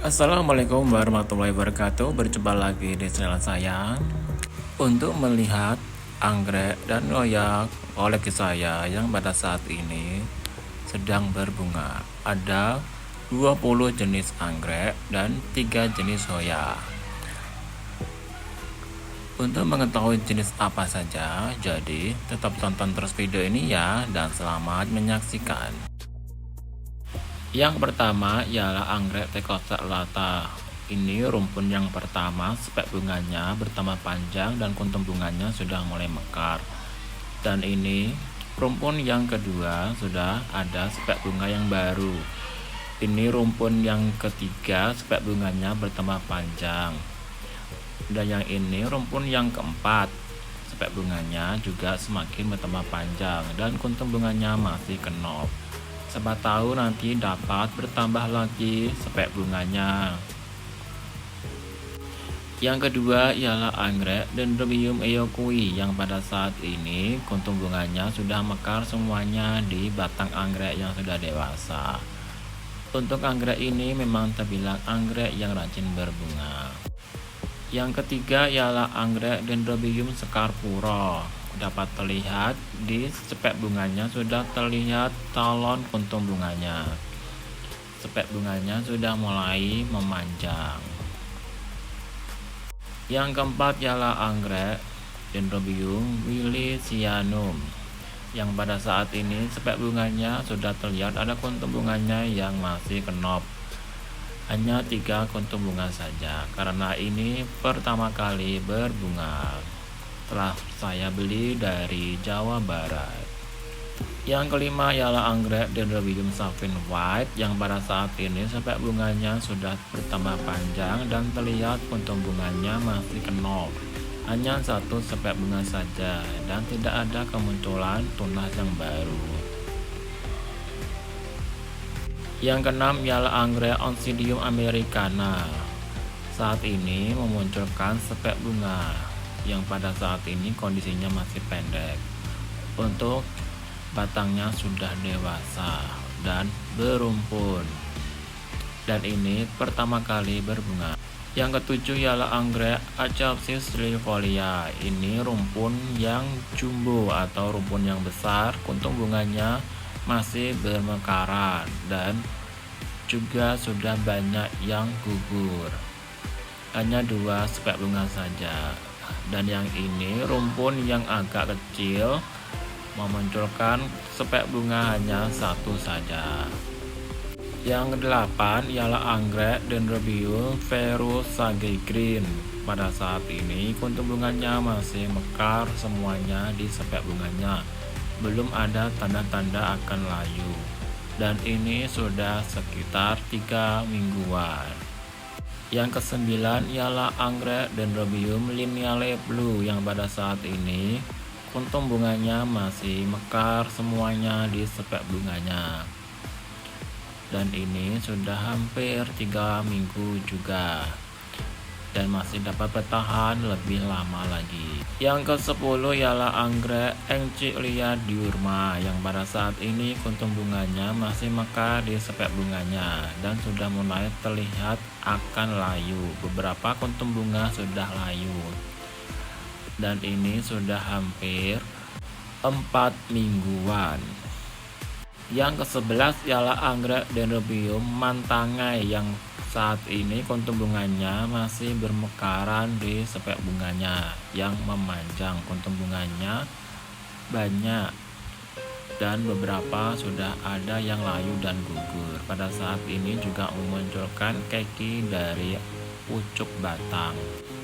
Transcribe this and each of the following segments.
Assalamualaikum warahmatullahi wabarakatuh. Berjumpa lagi di channel saya untuk melihat anggrek dan loyak koleksi saya yang pada saat ini sedang berbunga. Ada 20 jenis anggrek dan 3 jenis hoya. Untuk mengetahui jenis apa saja, jadi tetap tonton terus video ini ya, dan selamat menyaksikan. Yang pertama ialah anggrek Thecosta elata. Ini rumpun yang pertama, spek bunganya bertambah panjang dan kuntum bunganya sudah mulai mekar. Dan ini rumpun yang kedua, sudah ada spek bunga yang baru. Ini rumpun yang ketiga, spek bunganya bertambah panjang. Dan yang ini rumpun yang keempat, spek bunganya juga semakin bertambah panjang dan kuntum bunganya masih kenop. Siapa tahu nanti dapat bertambah lagi spek bunganya. Yang kedua ialah anggrek Dendrobium eoqui yang pada saat ini kuntum bunganya sudah mekar semuanya di batang anggrek yang sudah dewasa. Untuk anggrek ini memang terbilang anggrek yang rajin berbunga. Yang ketiga ialah anggrek Dendrobium scarpura. Dapat terlihat di spek bunganya sudah terlihat calon kuntum bunganya. Spek bunganya sudah mulai memanjang. Yang keempat ialah anggrek Dendrobium williesianum yang pada saat ini spek bunganya sudah terlihat ada kuntum bunganya yang masih kenop. Hanya 3 kuntum bunga saja, karena ini pertama kali berbunga. Telah saya beli dari Jawa Barat. Yang kelima ialah anggrek Dendrobium sapphire white yang pada saat ini spek bunganya sudah bertambah panjang dan terlihat kuntum bunganya masih kenop. Hanya 1 spek bunga saja dan tidak ada kemunculan tunas yang baru. Yang keenam ialah anggrek Oncidium americana. Saat ini memunculkan spek bunga yang pada saat ini kondisinya masih pendek. Untuk batangnya sudah dewasa dan berumpun. Dan ini pertama kali berbunga. Yang ketujuh ialah anggrek Acacia strifolia. Ini rumpun yang jumbo atau rumpun yang besar, kuntum bunganya masih bermekaran dan juga sudah banyak yang gugur. Hanya 2 spek bunga saja. Dan yang ini rumpun yang agak kecil, memunculkan spek bunga hanya 1 saja. Yang kedelapan ialah anggrek Dendrobium verrucage green. Pada saat ini kuntum bunganya masih mekar semuanya di spek bunganya. Belum ada tanda-tanda akan layu. Dan ini sudah sekitar 3 mingguan. Yang kesembilan ialah anggrek Dendrobium lineale blue yang pada saat ini kuntum bunganya masih mekar semuanya di spek bunganya. Dan ini sudah hampir 3 minggu juga. Dan masih dapat bertahan lebih lama lagi. Yang ke-10 ialah anggrek Enchyclia diurma yang pada saat ini kuntum bunganya masih mekar di spek bunganya dan sudah mulai terlihat akan layu. Beberapa kuntum bunga sudah layu. Dan ini sudah hampir 4 mingguan. Yang ke-11 ialah anggrek Dendrobium mantangai yang saat ini kuntum bunganya masih bermekaran di spek bunganya yang memanjang. Kuntum bunganya banyak dan beberapa sudah ada yang layu dan gugur. Pada saat ini juga memunculkan keki dari pucuk batang.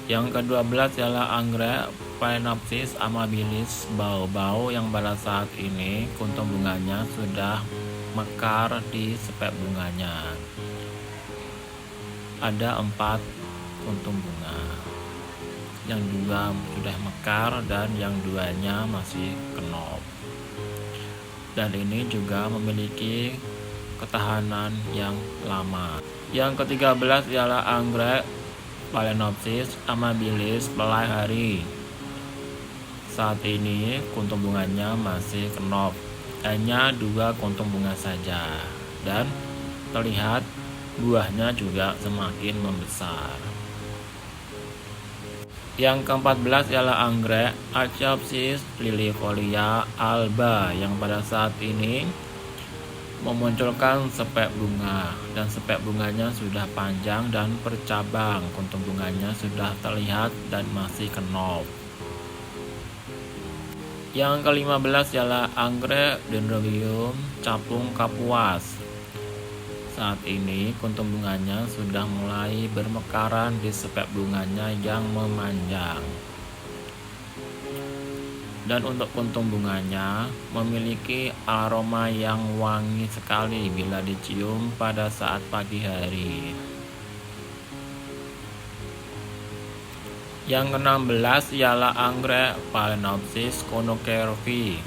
Yang ke-12 ialah anggrek Phalaenopsis amabilis bau-bau yang pada saat ini kuntum bunganya sudah mekar di spek bunganya. Ada 4 kuntum bunga. Yang 2 sudah mekar dan yang 2-nya masih kenop. Dan ini juga memiliki ketahanan yang lama. Yang ke-13 ialah anggrek Phalaenopsis amabilis pelai hari. Saat ini kuntum bunganya masih kenop. Hanya 2 kuntum bunga saja. Dan terlihat buahnya juga semakin membesar. Yang ke-14 ialah anggrek Archaeopsis lilifolia alba yang pada saat ini memunculkan spek bunga, dan spek bunganya sudah panjang dan bercabang. Kuntum bunganya sudah terlihat dan masih kenop. Yang ke-15 ialah anggrek Dendrobium capung kapuas. Saat ini kuntum bunganya sudah mulai bermekaran di spek bunganya yang memanjang. Dan untuk kuntum bunganya memiliki aroma yang wangi sekali bila dicium pada saat pagi hari. Yang ke-16 ialah anggrek Phalaenopsis conocervi.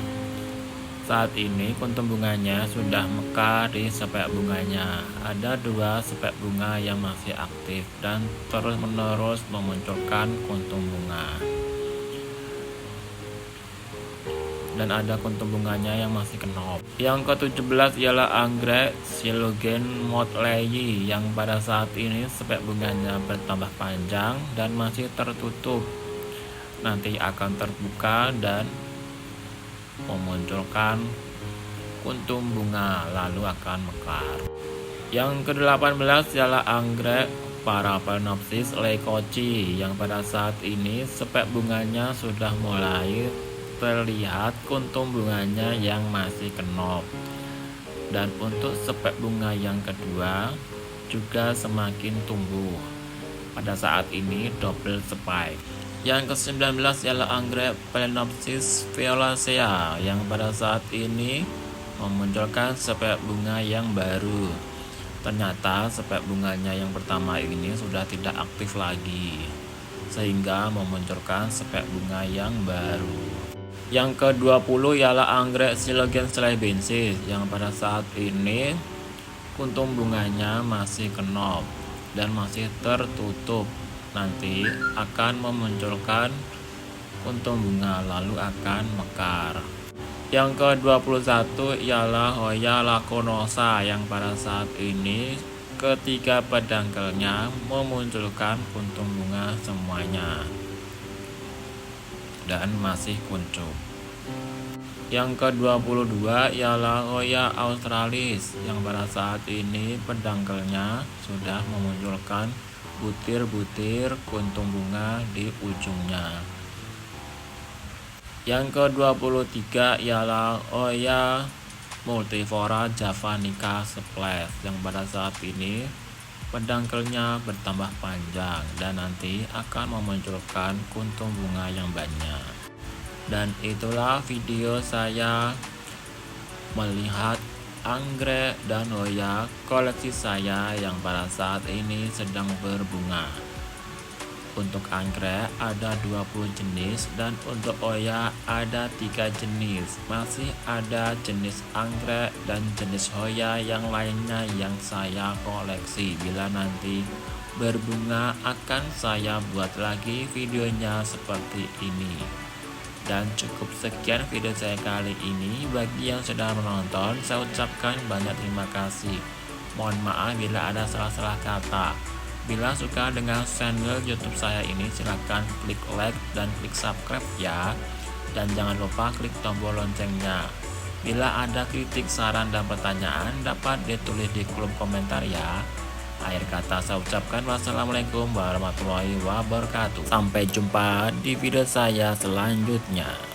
Saat ini kuntum bunganya sudah mekar di spek bunganya. Ada 2 spek bunga yang masih aktif dan terus-menerus memunculkan kuntum bunga. Dan ada kuntum bunganya yang masih kenop. Yang ke-17 ialah anggrek Silogen Motley yang pada saat ini spek bunganya bertambah panjang dan masih tertutup. Nanti akan terbuka dan memunculkan kuntum bunga lalu akan mekar. Yang ke-18 ialah anggrek Phalaenopsis leucoci yang pada saat ini spek bunganya sudah mulai terlihat kuntum bunganya yang masih kenop. Dan untuk spek bunga yang kedua juga semakin tumbuh. Pada saat ini double spike. Yang ke-19 ialah anggrek Phalaenopsis violacea yang pada saat ini memunculkan spek bunga yang baru. Ternyata spek bunganya yang pertama ini sudah tidak aktif lagi, sehingga memunculkan spek bunga yang baru. Yang ke-20 ialah anggrek Silogen chelybeensis yang pada saat ini kuntum bunganya masih kenop dan masih tertutup. Nanti akan memunculkan kuntum bunga lalu akan mekar. Yang ke-21 ialah Hoya laconosa yang pada saat ini ketiga pedangkelnya memunculkan kuntum bunga semuanya dan masih kuncup. Yang ke-22 ialah Hoya australis yang pada saat ini pedangkelnya sudah memunculkan butir-butir kuntum bunga di ujungnya. Yang ke-23 ialah Hoya multiflora javanica splash yang pada saat ini pedangkelnya bertambah panjang dan nanti akan memunculkan kuntum bunga yang banyak. Dan itulah video saya melihat anggrek dan Hoya koleksi saya yang pada saat ini sedang berbunga. Untuk anggrek ada 20 jenis dan untuk Hoya ada 3 jenis. Masih ada jenis anggrek dan jenis Hoya yang lainnya yang saya koleksi. Bila nanti berbunga akan saya buat lagi videonya seperti ini. Dan cukup sekian video saya kali ini. Bagi yang sudah menonton, saya ucapkan banyak terima kasih. Mohon maaf bila ada salah-salah kata. Bila suka dengan channel YouTube saya ini, silahkan klik like dan klik subscribe ya. Dan jangan lupa klik tombol loncengnya. Bila ada kritik, saran, dan pertanyaan, dapat ditulis di kolom komentar ya. Akhir kata saya ucapkan wassalamualaikum warahmatullahi wabarakatuh. Sampai jumpa di video saya selanjutnya.